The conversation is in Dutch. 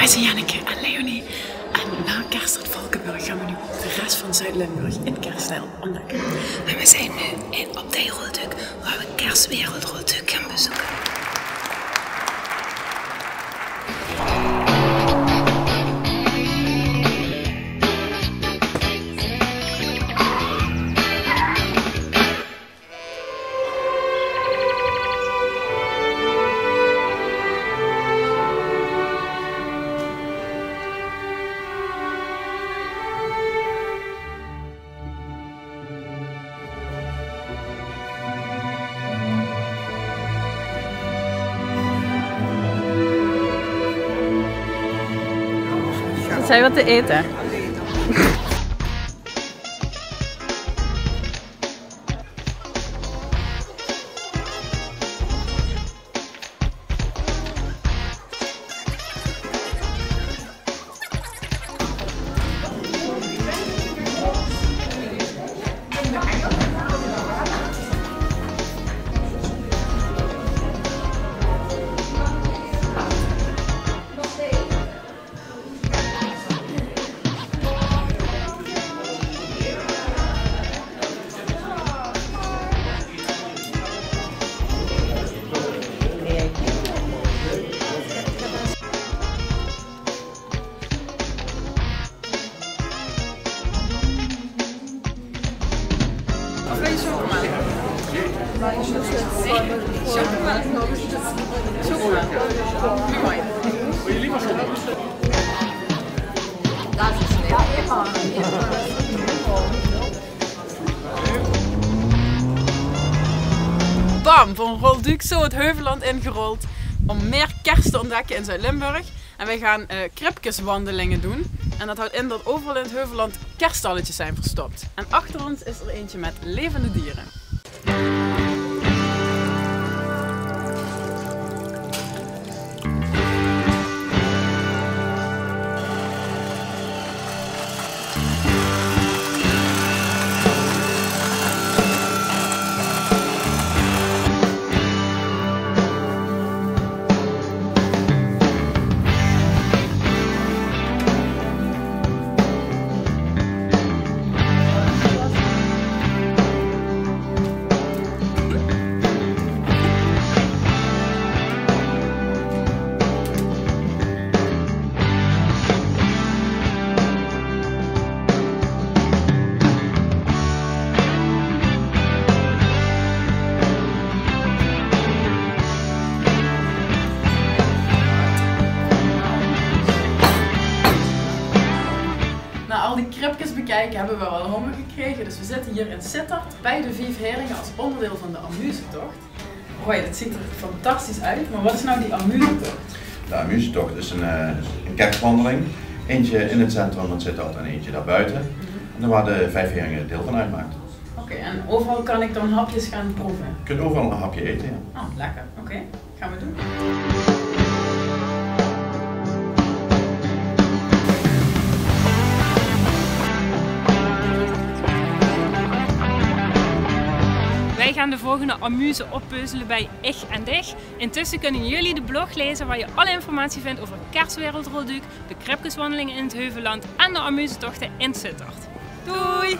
zijn Janneke en Leonie. En na kerst uit Valkenburg gaan we nu de rest van Zuid-Limburg in kerststijl ontdekken. En we zijn nu op de Rolduc, waar we Kerstwereld Rolduc gaan bezoeken. Zijn wat te eten? Bam! Van Rolduc zo het Heuvelland ingerold om meer kerst te ontdekken in Zuid-Limburg. En wij gaan kripkeswandelingen doen. En dat houdt in dat overal in het Heuvelland kerststalletjes zijn verstopt. En achter ons is er eentje met levende dieren. Na al die kripjes bekijken hebben we wel honger gekregen, dus we zitten hier in Sittard bij de Vijfheringen als onderdeel van de Amuzetocht. Hoi, dat ziet er fantastisch uit, maar wat is nou die Amuzetocht? De Amuzetocht is een kerstwandeling, eentje in het centrum van Sittard en eentje daarbuiten, en waar de Vijfheringen deel van uitmaakt. Oké, en overal kan ik dan hapjes gaan proeven? Je kunt overal een hapje eten, ja. Oh, lekker. Oké, gaan we doen. Wij gaan de volgende amuse oppeuzelen bij Ich en Dich. Intussen kunnen jullie de blog lezen waar je alle informatie vindt over Kerstwereld Rolduc, de kripkeswandelingen in het Heuvelland en de amuzetochten in Sittard. Doei!